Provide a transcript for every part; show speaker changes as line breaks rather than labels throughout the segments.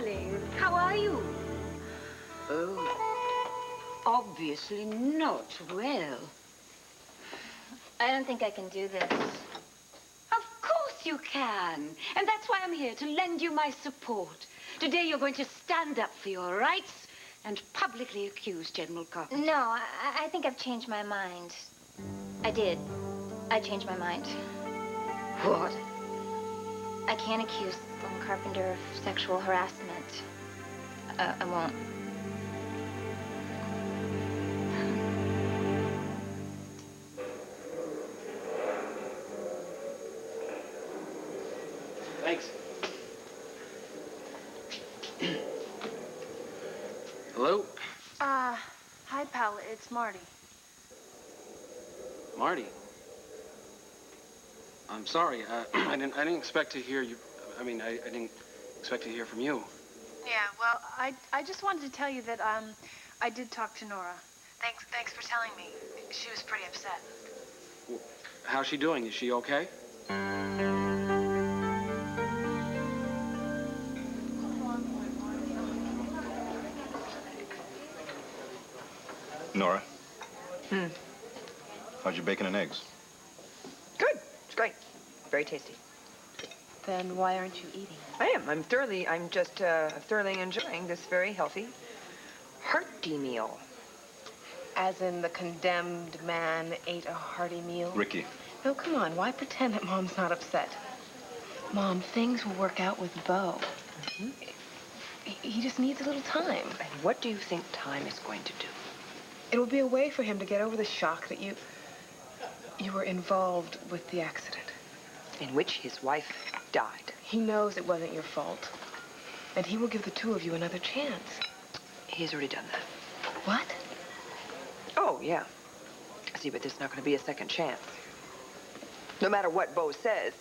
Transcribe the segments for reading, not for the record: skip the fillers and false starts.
darling. How are you? Oh, obviously not well.
I don't think I can do this.
Of course you can. And that's why I'm here, to lend you my support. Today you're going to stand up for your rights and publicly accuse General Carpenter.
No, I think I've changed my mind. I did. I changed my mind.
What?
I can't accuse Carpenter of sexual harassment. I won't.
Thanks. Hello?
Hi, pal. It's Marty.
Marty? I'm sorry. I didn't expect to hear you. I didn't expect to hear from you.
Yeah, well, I just wanted to tell you that, I did talk to Nora. Thanks for telling me. She was pretty upset.
Well, how's she doing? Is she okay?
Nora? How's your bacon and eggs?
Good. It's great. Very tasty.
Then why aren't you eating?
I am. I'm just thoroughly enjoying this very healthy, hearty meal.
As in the condemned man ate a hearty meal?
Ricky.
No, come on. Why pretend that Mom's not upset? Mom, things will work out with Beau. He just needs a little time.
And what do you think time is going to do?
It will be a way for him to get over the shock that you were involved with the accident.
In which his wife died.
He knows it wasn't your fault. And he will give the two of you another chance.
He's already done that.
What?
Oh, yeah. See, but there's not going to be a second chance. No matter what Beau says,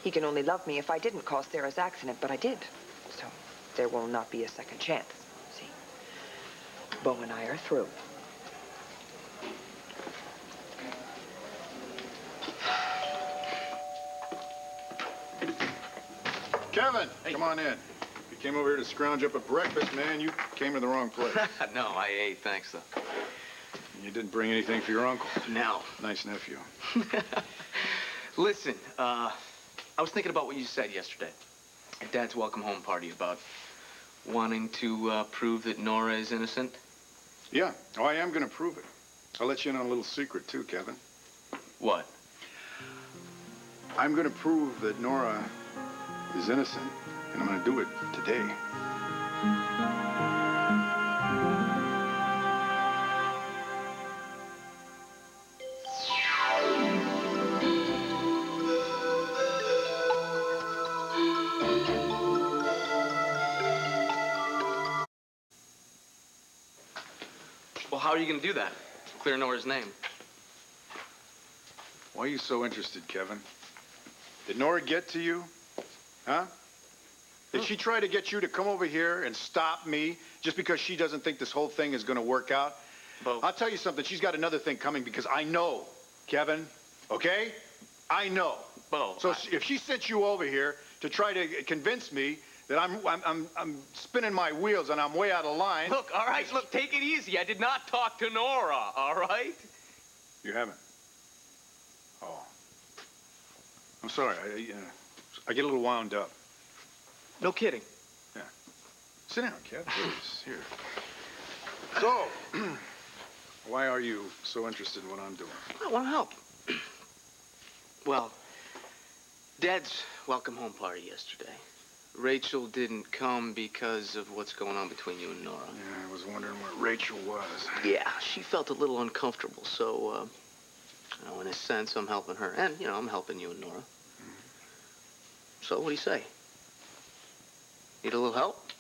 he can only love me if I didn't cause Sarah's accident, but I did. So there will not be a second chance. See? Beau and I are through.
Kevin, come on in. You came over here to scrounge up a breakfast, man. You came to the wrong place.
No, I ate, thanks, though.
You didn't bring anything for your uncle.
No.
Nice nephew.
Listen, I was thinking about what you said yesterday at Dad's welcome home party about wanting to prove that Nora is innocent.
Yeah. Oh, I am going to prove it. I'll let you in on a little secret, too, Kevin.
What?
I'm going to prove that Nora is innocent, and I'm going to do it today.
Well, how are you going to do that? Clear Nora's name.
Why are you so interested, Kevin? Did Nora get to you? Huh? Did she try to get you to come over here and stop me just because she doesn't think this whole thing is going to work out?
Beau.
I'll tell you something. She's got another thing coming because I know, Kevin, okay? I know.
Beau.
So if she sent you over here to try to convince me that I'm spinning my wheels and I'm way out of line.
Look, all right, look, take it easy. I did not talk to Nora, all right?
You haven't? Oh. I'm sorry. I get a little wound up.
No kidding.
Yeah. Sit down, Kev. Please. Here. So, why are you so interested in what I'm doing?
I want to help. Well, Dad's welcome home party yesterday. Rachel didn't come because of what's going on between you and Nora.
Yeah, I was wondering where Rachel was.
Yeah, she felt a little uncomfortable, so, in a sense, I'm helping her. And, I'm helping you and Nora. So, what do you say? Need a little help?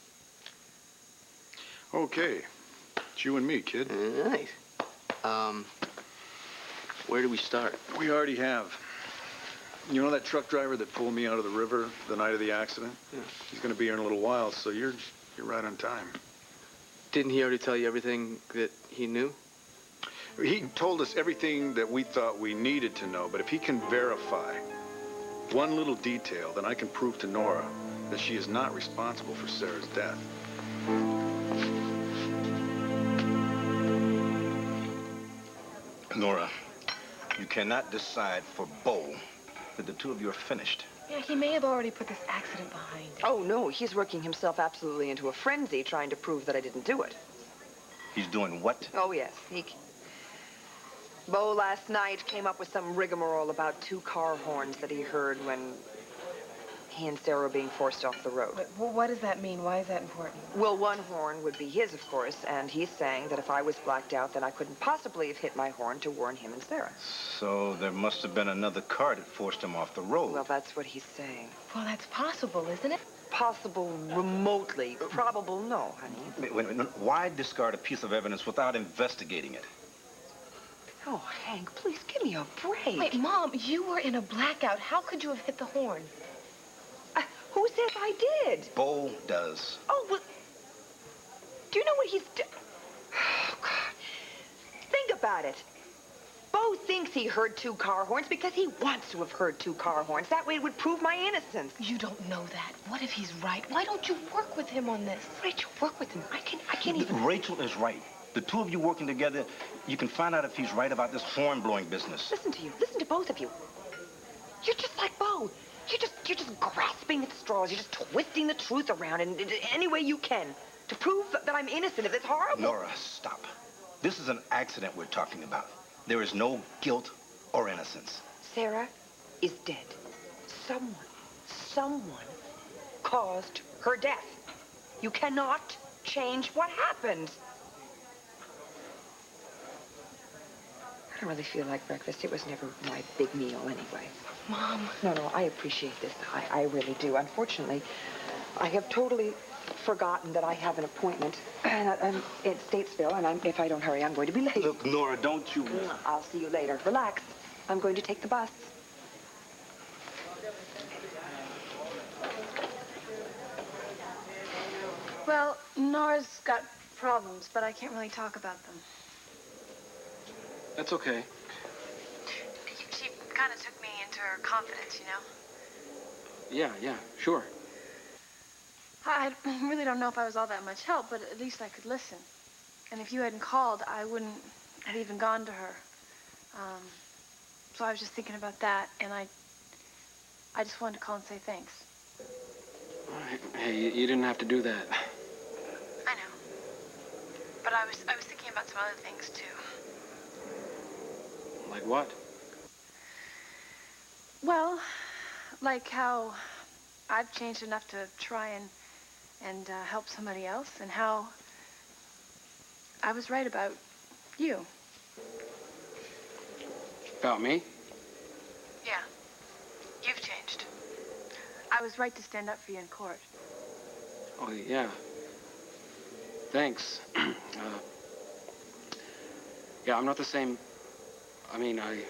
Okay. It's you and me, kid.
Nice. Where do we start?
We already have. You know that truck driver that pulled me out of the river the night of the accident?
Yeah.
He's going to be here in a little while, so you're right on time.
Didn't he already tell you everything that he knew?
He told us everything that we thought we needed to know, but if he can verify one little detail, then I can prove to Nora that she is not responsible for Sarah's death.
Nora, you cannot decide for Bo that the two of you are finished.
Yeah, he may have already put this accident behind him.
Oh, no, he's working himself absolutely into a frenzy trying to prove that I didn't do it.
He's doing what?
Oh, yes. Bo last night came up with some rigmarole about 2 car horns that he heard when he and Sarah were being forced off the road.
But what does that mean? Why is that important?
Well, one horn would be his, of course, and he's saying that if I was blacked out, then I couldn't possibly have hit my horn to warn him and Sarah.
So there must have been another car that forced him off the road.
Well, that's what he's saying.
Well, that's possible, isn't it?
Possible remotely. Probable, no, honey.
Wait, why discard a piece of evidence without investigating it?
Oh, Hank, please give me a break.
Wait, Mom, you were in a blackout. How could you have hit the horn?
Who says I did?
Bo does.
Oh, well, do you know what he's Oh, God. Think about it. Bo thinks he heard 2 car horns because he wants to have heard 2 car horns. That way it would prove my innocence.
You don't know that. What if he's right? Why don't you work with him on this?
Rachel, work with him. I can't even...
Rachel is right. The two of you working together, you can find out if he's right about this horn-blowing business.
Listen to you. Listen to both of you. You're just like Bo. You're just grasping at straws. You're just twisting the truth around in any way you can to prove that I'm innocent of this horrible...
Nora, stop. This is an accident we're talking about. There is no guilt or innocence.
Sarah is dead. Someone caused her death. You cannot change what happened. I don't really feel like breakfast. It was never my big meal anyway.
Mom.
No, I appreciate this. I really do. Unfortunately, I have totally forgotten that I have an appointment. And I'm in Statesville, and if I don't hurry, I'm going to be late.
Look, Nora, don't you...
I'll see you later. Relax. I'm going to take the bus.
Well, Nora's got problems, but I can't really talk about them.
That's okay.
She kind of took me into her confidence, you know?
Yeah, sure.
I really don't know if I was all that much help, but at least I could listen. And if you hadn't called, I wouldn't have even gone to her. So I was just thinking about that, and I just wanted to call and say thanks.
Hey, you didn't have to do that.
I know. But I was thinking about some other things, too.
Like what?
Well, like how I've changed enough to try and help somebody else, and how I was right about you.
About me?
Yeah. You've changed. I was right to stand up for you in court.
Oh, yeah. Thanks. Yeah, I'm not the same. I mean, I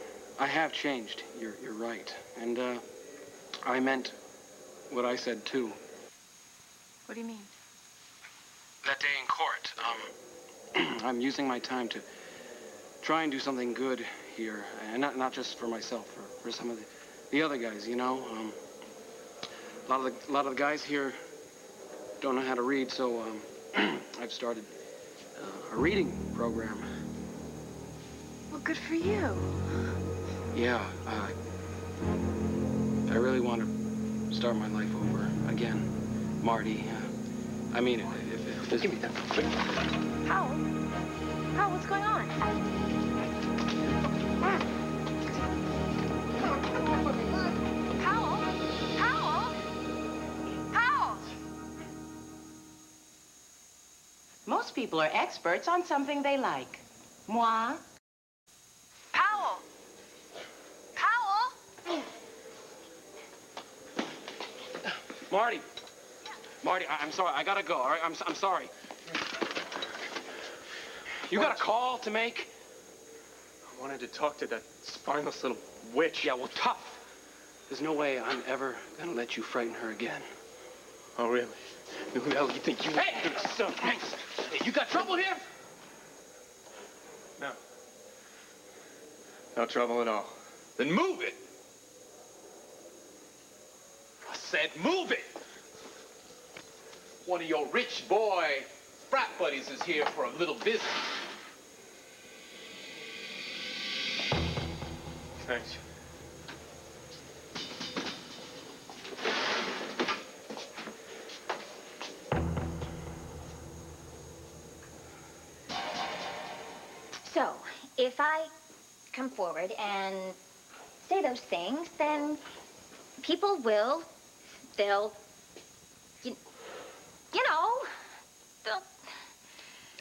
have changed. You're right. And, I meant what I said, too.
What do you mean?
That day in court, I'm using my time to try and do something good here. And not just for myself, for some of the other guys, you know? A lot of the guys here don't know how to read, so, I've started a reading program.
Well, good for you.
Yeah, I really want to start my life over again, Marty. I mean, if this...
Give me that.
Powell? Powell, what's going on? Powell? Powell? Powell?
Most people are experts on something they like. Moi?
Powell? Powell?
Marty! Marty, I'm sorry. I gotta go, all right? I'm sorry. You got a call to make?
I wanted to talk to that spineless little witch.
Yeah, well, tough. There's no way I'm ever gonna let you frighten her again.
Oh, really? Who the hell do you think you...
Hey! Hey! You got trouble here?
No. No trouble at all. Then move it! said move it. One of your rich boy frat buddies is here for a little visit. Thanks.
So, if I come forward and say those things, then people they'll, you know, they'll...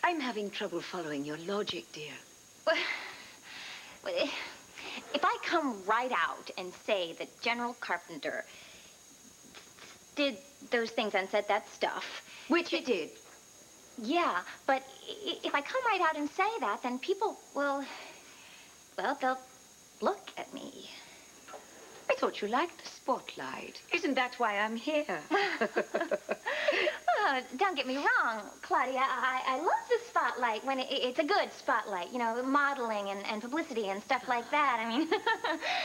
I'm having trouble following your logic, dear.
Well, if I come right out and say that General Carpenter did those things and said that stuff...
Which he did.
Yeah, but if I come right out and say that, then people will... Well, they'll look at me.
I thought you liked the spotlight. Isn't that why I'm here?
Oh, don't get me wrong, Claudia. I love the spotlight when it's a good spotlight. You know, modeling and publicity and stuff like that. I mean,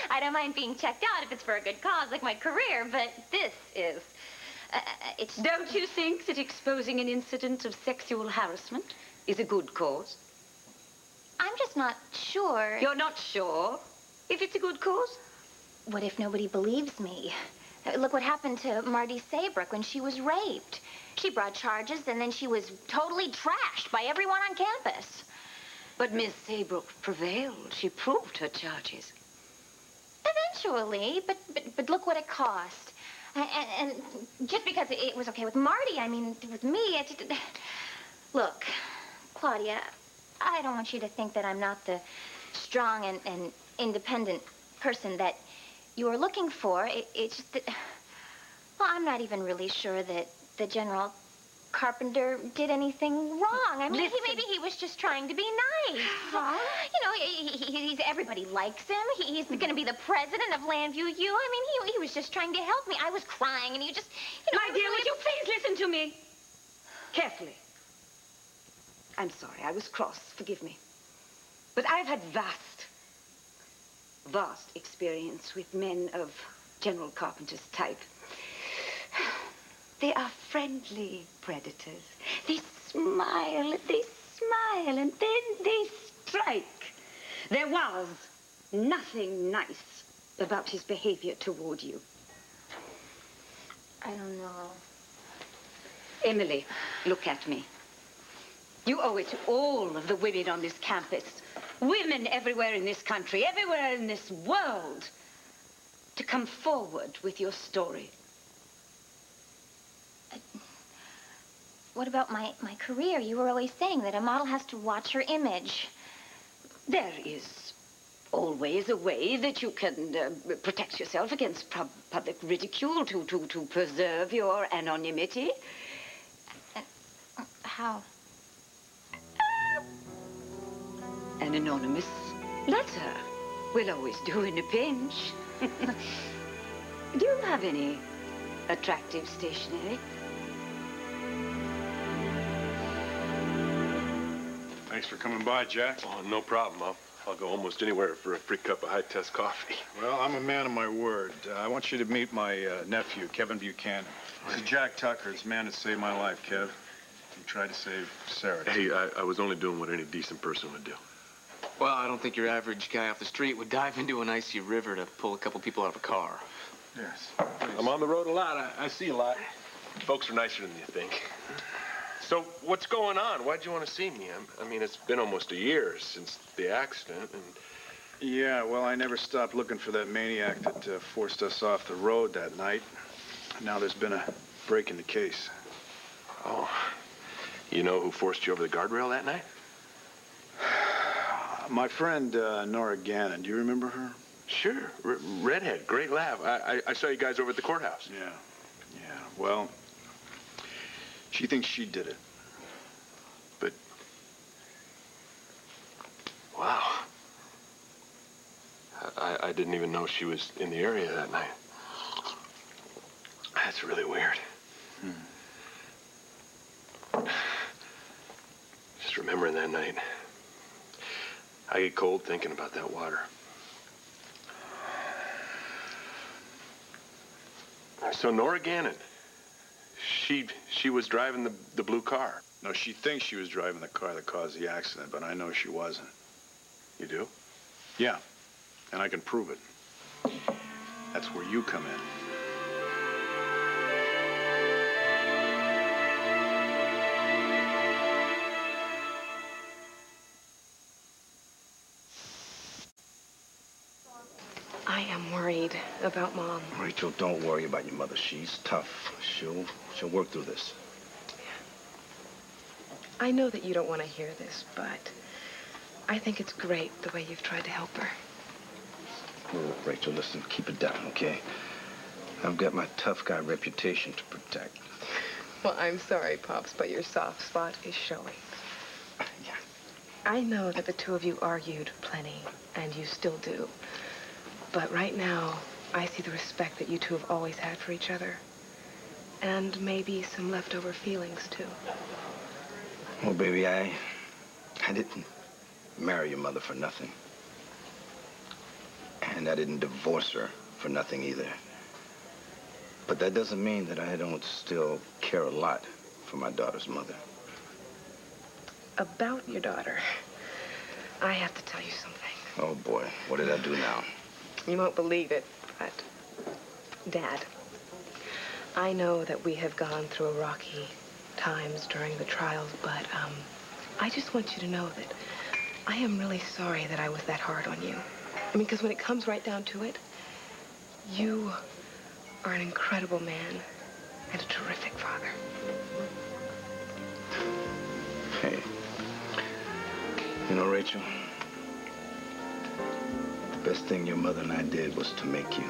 I don't mind being checked out if it's for a good cause like my career, but this is... it's...
Don't you think that exposing an incident of sexual harassment is a good cause?
I'm just not sure...
You're not sure if it's a good cause?
What if nobody believes me? Look what happened to Marty Saybrook when she was raped. She brought charges, and then she was totally trashed by everyone on campus.
But Miss Saybrook prevailed. She proved her charges.
Eventually, but look what it cost. And just because it was okay with Marty, I mean, with me, it just... Look, Claudia, I don't want you to think that I'm not the strong and independent person that you were looking for. It's just that... Well, I'm not even really sure that the General Carpenter did anything wrong. I mean, maybe he was just trying to be nice. Huh? You know, everybody likes him. He's going to be the president of Landview U. I mean, he was just trying to help me. I was crying, and you just... You know,
My dear, would you please listen to me? Carefully. I'm sorry, I was cross. Forgive me. But I've had vast experience with men of General Carpenter's type. They are friendly predators. They smile, and then they strike. There was nothing nice about his behavior toward you.
I don't know.
Emily, look at me. You owe it to all of the women on this campus, women everywhere in this country, everywhere in this world, to come forward with your story.
What about my career? You were always saying that a model has to watch her image.
There is always a way that you can protect yourself against public ridicule to preserve your anonymity.
How?
An anonymous letter will always do in a pinch. Do you have any attractive stationery?
Thanks for coming by, Jack.
Oh, no problem. I'll go almost anywhere for a free cup of high-test coffee.
Well, I'm a man of my word. I want you to meet my nephew, Kevin Buchanan. This is Jack Tucker. This man that saved my life, Kev. He tried to save Sarah.
Hey, I was only doing what any decent person would do.
Well, I don't think your average guy off the street would dive into an icy river to pull a couple people out of a car.
Yes.
I'm on the road a lot. I see a lot. Folks are nicer than you think. So, what's going on? Why'd you want to see me? I mean, it's been almost a year since the accident, and...
Yeah, well, I never stopped looking for that maniac that forced us off the road that night. Now there's been a break in the case.
Oh. You know who forced you over the guardrail that night?
My friend, Nora Gannon. Do you remember her?
Sure. Redhead. Great laugh. I saw you guys over at the courthouse.
Yeah. Well, she thinks she did it.
But... Wow. I didn't even know she was in the area that night. That's really weird. Just remembering that night. I get cold thinking about that water. So Nora Gannon, she was driving the blue car.
No, she thinks she was driving the car that caused the accident, but I know she wasn't.
You do?
Yeah, and I can prove it. That's where you come in.
I am worried about Mom.
Rachel, don't worry about your mother. She's tough. She'll work through this.
I know that you don't want to hear this, but I think it's great the way you've tried to help her.
Well, Rachel, listen, keep it down, okay? I've got my tough guy reputation to protect.
Well, I'm sorry, Pops, but your soft spot is showing.
Yeah.
I know that the two of you argued plenty, and you still do. But right now, I see the respect that you two have always had for each other. And maybe some leftover feelings, too.
Well, baby, I didn't marry your mother for nothing. And I didn't divorce her for nothing either. But that doesn't mean that I don't still care a lot for my daughter's mother.
About your daughter, I have to tell you something.
Oh, boy, what did I do now?
You won't believe it, but Dad, I know that we have gone through rocky times during the trials, but I just want you to know that I am really sorry that I was that hard on you. I mean, because when it comes right down to it, you are an incredible man and a terrific father.
Hey, you know, Rachel, the best thing your mother and I did was to make you.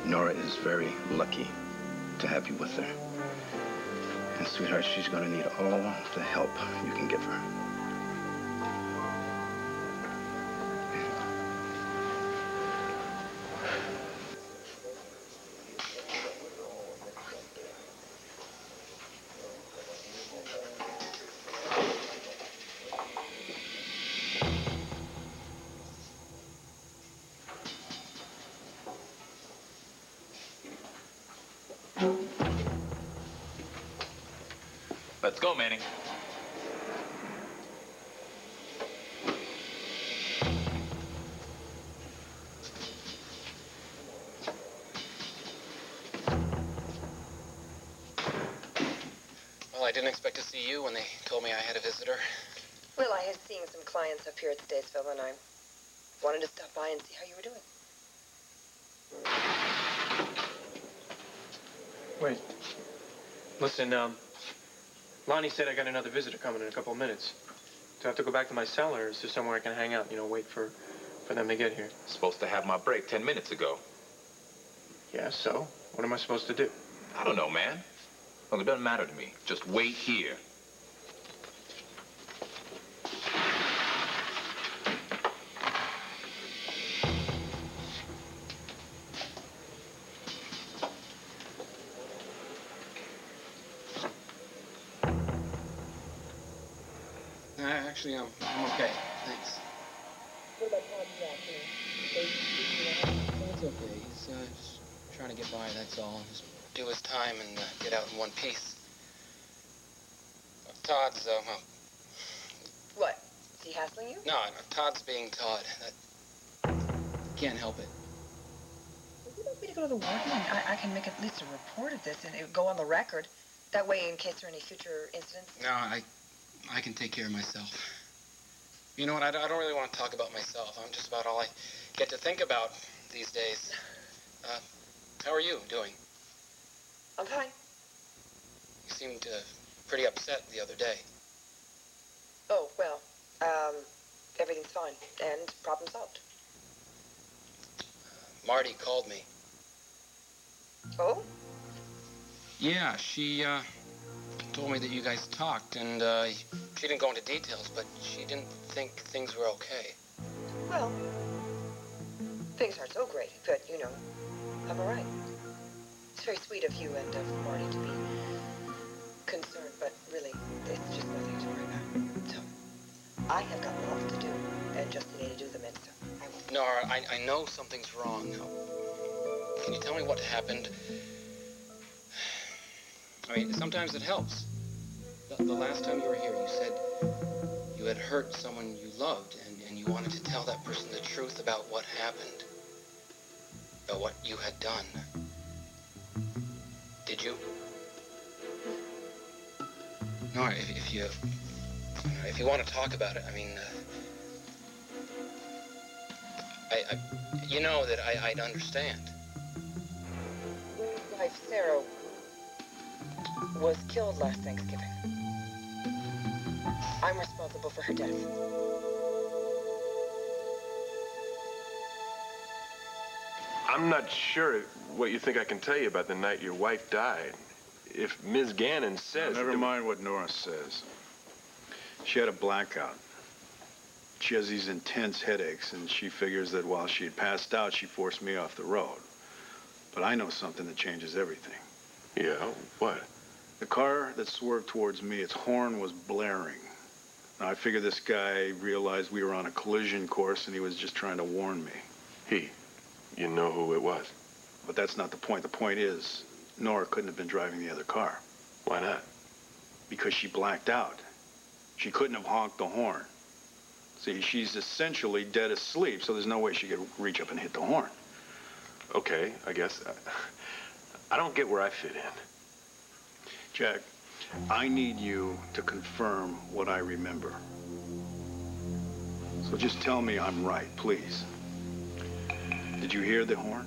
Nora is very lucky to have you with her. And, sweetheart, she's going to need all the help you can give her.
Let's go, Manning.
Well, I didn't expect to see you when they told me I had a visitor.
Well, I had seen some clients up here at Statesville, and I wanted to stop by and see how you were doing.
Wait. Listen, Lonnie said I got another visitor coming in a couple of minutes. Do I have to go back to my cell, or is there somewhere I can hang out, wait for them to get here?
Supposed to have my break 10 minutes ago.
Yeah, so? What am I supposed to do?
I don't know, man. Look, it doesn't matter to me. Just wait here.
Actually, I'm okay. Thanks.
What about Todd Jack?
It's okay. He's just trying to get by, that's all. Just do his time and get out in one piece. Todd's,
What? Is he hassling you?
no, Todd's being Todd. Can't help it.
Would you like me to go to the warden? I can make at least a report of this and it would go on the record. That way, in case there are any future incidents.
No, I can take care of myself. You know what? I don't really want to talk about myself. I'm just about all I get to think about these days. How are you doing?
I'm fine.
You seemed pretty upset the other day.
Oh, well, everything's fine and problem solved.
Marty called me.
Oh?
Yeah, she told me that you guys talked, and she didn't go into details, but she didn't think things were okay.
Well, things aren't so great, but, I'm all right. It's very sweet of you and of Marty to be concerned, but really, it's just nothing to worry about. So, I have got lots to do, and just need to do them, and so I will.
Nora, I know something's wrong. Can you tell me what happened? I mean, sometimes it helps. The last time you were here, you said you had hurt someone you loved, and you wanted to tell that person the truth about what happened, about what you had done. Did you? No, if you want to talk about it, I mean, you know that I'd understand.
Lou's wife, Sarah, was killed last Thanksgiving. I'm responsible for her death.
I'm not sure what you think I can tell you about the night your wife died. If Ms. Gannon says...
Never mind what Nora says. She had a blackout. She has these intense headaches, and she figures that while she had passed out, she forced me off the road. But I know something that changes everything.
Yeah, what?
The car that swerved towards me, its horn was blaring. Now, I figure this guy realized we were on a collision course, and he was just trying to warn me.
He? You know who it was?
But that's not the point. The point is, Nora couldn't have been driving the other car.
Why not?
Because she blacked out. She couldn't have honked the horn. See, she's essentially dead asleep, so there's no way she could reach up and hit the horn.
Okay, I guess. I don't get where I fit in.
Jack, I need you to confirm what I remember. So just tell me I'm right, please. Did you hear the horn?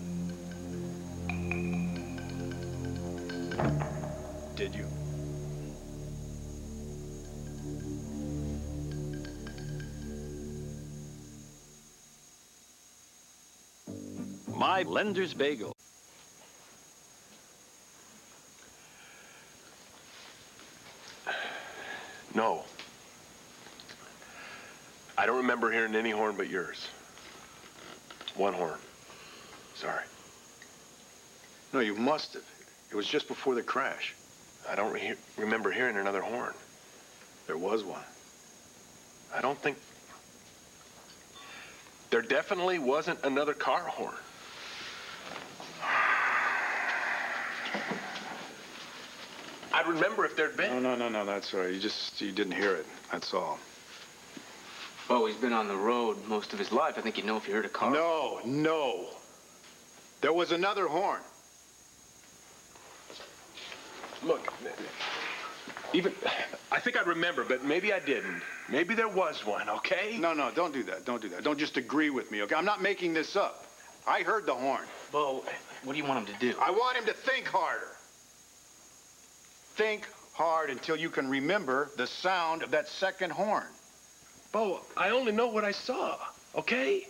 Did you?
My Lender's Bagel.
No. I don't remember hearing any horn but yours. One horn. Sorry.
No, you must have. It was just before the crash.
I don't remember hearing another horn.
There was one.
I don't think... There definitely wasn't another car horn. I'd remember if there'd been.
No, that's all right. You didn't hear it. That's all.
Oh, he's been on the road most of his life. I think you'd know if you heard a car.
No. There was another horn.
Look, I think I remember, but maybe I didn't. Maybe there was one, okay?
No, don't do that. Don't do that. Don't just agree with me, okay? I'm not making this up. I heard the horn.
Bo, what do you want him to do?
I want him to think harder. Think hard until you can remember the sound of that second horn.
Bo, I only know what I saw, okay?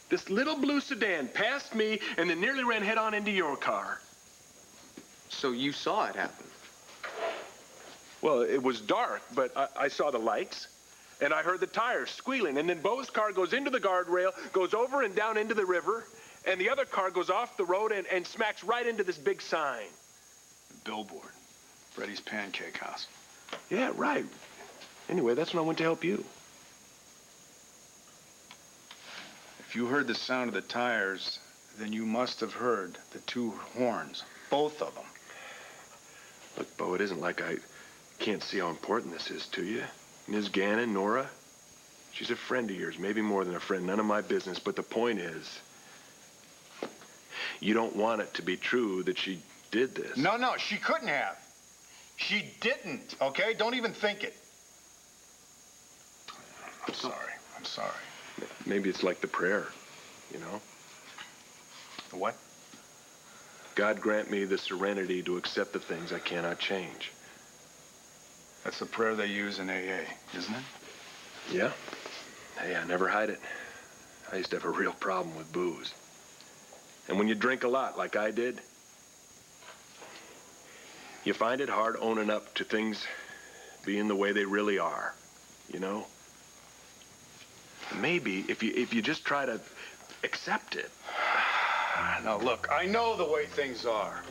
This little blue sedan passed me and then nearly ran head-on into your car.
So you saw it happen?
Well, it was dark, but I saw the lights, and I heard the tires squealing, and then Bo's car goes into the guardrail, goes over and down into the river, and the other car goes off the road and smacks right into this big sign.
The billboard. Freddie's Pancake House.
Yeah, right. Anyway, that's when I went to help you.
If you heard the sound of the tires, then you must have heard the two horns. Both of them.
Look, Bo, it isn't like I can't see how important this is to you. Ms. Gannon, Nora, she's a friend of yours, maybe more than a friend. None of my business, but the point is, you don't want it to be true that she did this.
No, she couldn't have. She didn't, okay? Don't even think it. I'm sorry.
Maybe it's like the prayer, you know?
The what?
God grant me the serenity to accept the things I cannot change.
That's the prayer they use in AA, isn't it?
Yeah. Hey, I never hide it. I used to have a real problem with booze. And when you drink a lot, like I did, you find it hard owning up to things being the way they really are, you know? Maybe if you just try to accept it.
Now, look, I know the way things are,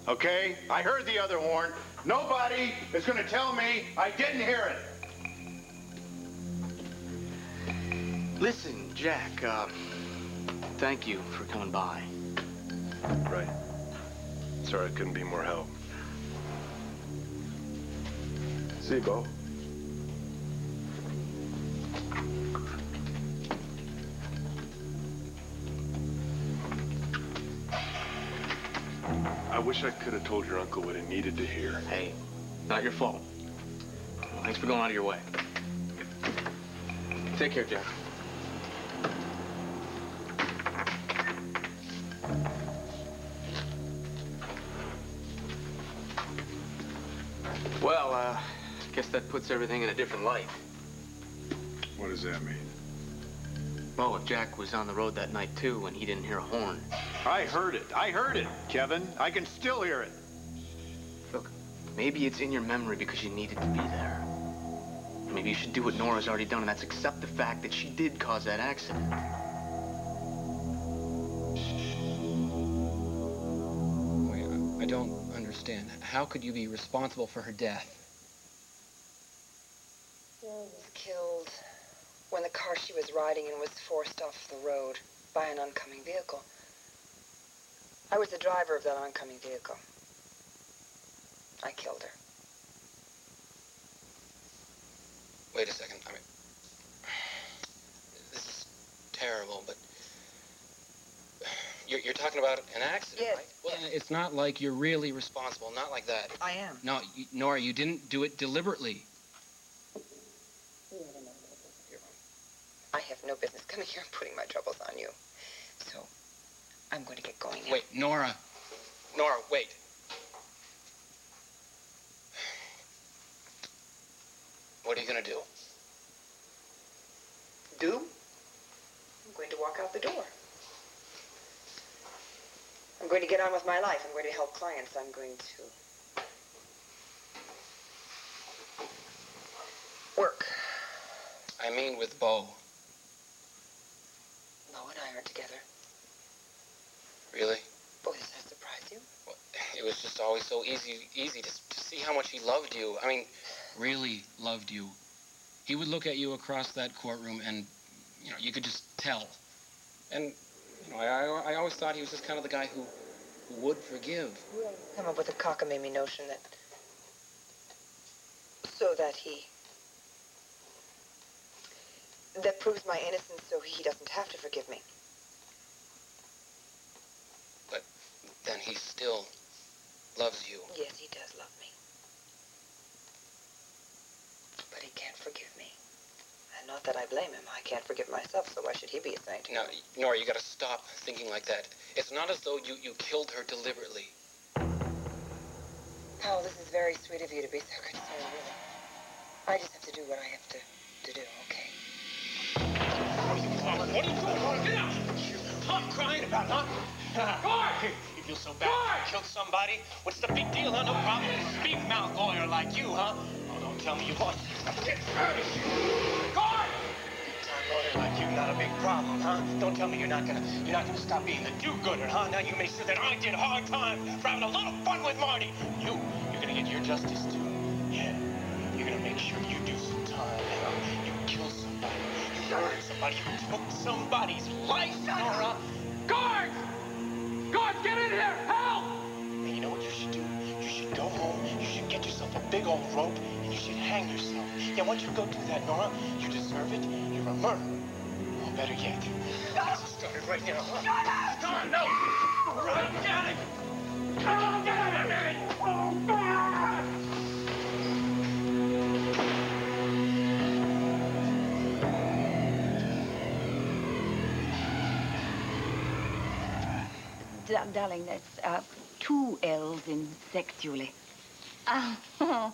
okay? I heard the other horn. Nobody is going to tell me I didn't hear it.
Listen, Jack, thank you for coming by.
Right. Sorry I couldn't be more help. See you, Bo. I wish I could have told your uncle what he needed to hear.
Hey, not your fault. Thanks for going out of your way. Take care, Jack. Well, guess that puts everything in a different light.
What does that mean?
Well, if Jack was on the road that night, too, and he didn't hear a horn.
I heard it. I heard it, Kevin. I can still hear it.
Look, maybe it's in your memory because you needed to be there. Maybe you should do what Nora's already done, and that's accept the fact that she did cause that accident.
Wait, I don't understand. How could you be responsible for her death?
Nora was killed when the car she was riding in was forced off the road by an oncoming vehicle. I was the driver of that oncoming vehicle. I killed her.
Wait a second. I mean, this is terrible, but you're talking about an accident,
Yes.
right? Well, it's not like you're really responsible. Not like that.
I am.
No, Nora, you didn't do it deliberately.
I have no business coming here and putting my troubles on you. So, I'm going to get going now.
Wait, Nora. Nora, wait. What are you going to do?
Do? I'm going to walk out the door. I'm going to get on with my life. I'm going to help clients. I'm going to work.
I mean with Bo.
Bo and I are together.
Really?
Boy, does that surprise you?
Well, it was just always so easy to see how much he loved you. I mean, really loved you. He would look at you across that courtroom and, you could just tell. And, I always thought he was just kind of the guy who would forgive.
Come up with a cockamamie notion that... so that he... that proves my innocence so he doesn't have to forgive me.
But then he still loves you.
Yes, he does love me. But he can't forgive me. And not that I blame him. I can't forgive myself, so why should he be a saint?
Now, Nora, you gotta stop thinking like that. It's not as though you killed her deliberately.
Paul, this is very sweet of you to be so concerned, really. I just have to do what I have to do, okay?
What are you doing? Get out! I'm crying about, huh? Guard! You feel so bad you killed somebody? What's the big deal, huh? No problem with a big mouth lawyer like you, huh? Oh, don't tell me you lost. Guard! Big-time lawyer like you, not a big problem, huh? Don't tell me you're not gonna stop being the do-gooder, huh? Now you make sure that I did hard time for having a little fun with Marty. You're gonna get your justice too. Yeah. You're gonna make sure you do some time. You kill somebody. You murdered somebody. You took somebody's life, Nora. Guards! Guards, get in here! Help! And you know what you should do? You should go home. You should get yourself a big old rope, and you should hang yourself. Yeah, once you go do that, Nora, you deserve it. You're a murderer. Or better yet, let's start it right now. Shut up! Nora, no! Run, get it! Oh, get out of here! Oh, God!
Darling, that's 2 L's in sexually.
Oh,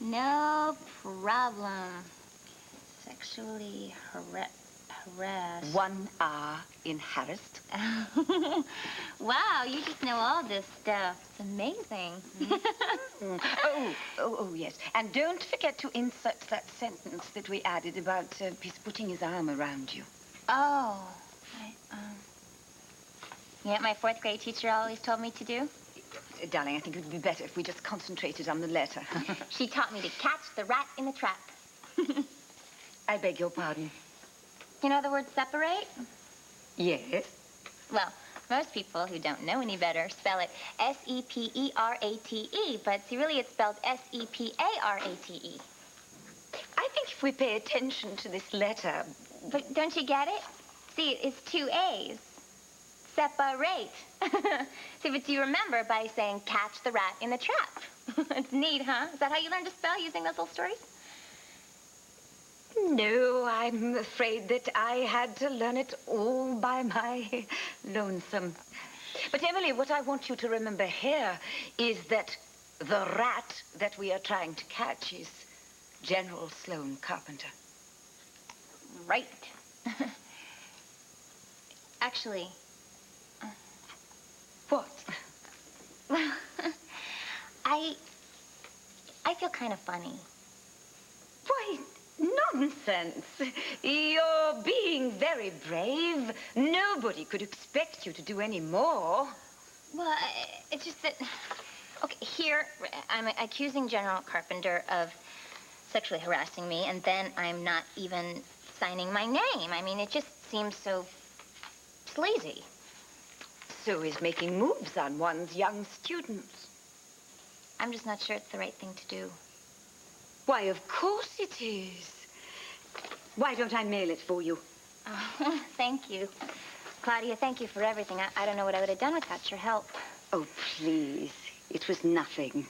no problem. Sexually harassed.
1 R in harassed.
Wow, you just know all this stuff. It's amazing.
Oh, yes. And don't forget to insert that sentence that we added about his putting his arm around you.
Oh, you know what my 4th grade teacher always told me to do?
Darling, I think it would be better if we just concentrated on the letter.
She taught me to catch the rat in the trap.
I beg your pardon.
You know the word separate?
Yes.
Well, Most people who don't know any better spell it S-E-P-E-R-A-T-E, but see, really it's spelled S-E-P-A-R-A-T-E.
I think if we pay attention to this letter...
But don't you get it? See, it's 2 A's. Separate. See, but do you remember by saying catch the rat in the trap? It's neat, huh? Is that how you learned to spell, using those little stories?
No, I'm afraid that I had to learn it all by my lonesome. But, Emily, what I want you to remember here is that the rat that we are trying to catch is General Sloane Carpenter.
Right. Actually...
What?
Well, I feel kind of funny.
Why, nonsense. You're being very brave. Nobody could expect you to do any more.
Well, it's just that... Okay, here, I'm accusing General Carpenter of sexually harassing me, and then I'm not even signing my name. I mean, it just seems so sleazy.
So is making moves on one's young students.
I'm just not sure it's the right thing to do.
Why, of course it is. Why don't I mail it for you?
Oh, thank you. Claudia, thank you for everything. I don't know what I would have done without your help.
Oh, please. It was nothing.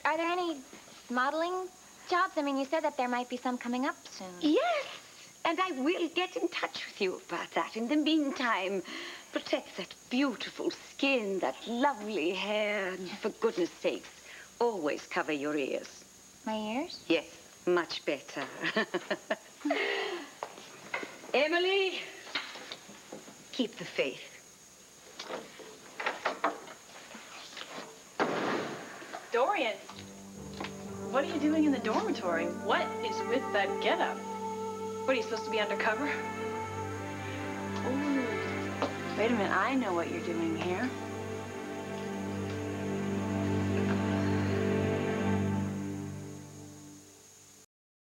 Are there any modeling jobs? I mean, you said that there might be some coming up soon.
Yes, and I will get in touch with you about that. In the meantime, protect that beautiful skin, that lovely hair, and for goodness sakes, always cover your ears.
My ears?
Yes, much better. Emily, keep the faith.
Dorian, what are you doing in the dormitory? What is with that getup? What, are you supposed to be undercover? Ooh, wait a minute, I know what you're doing here.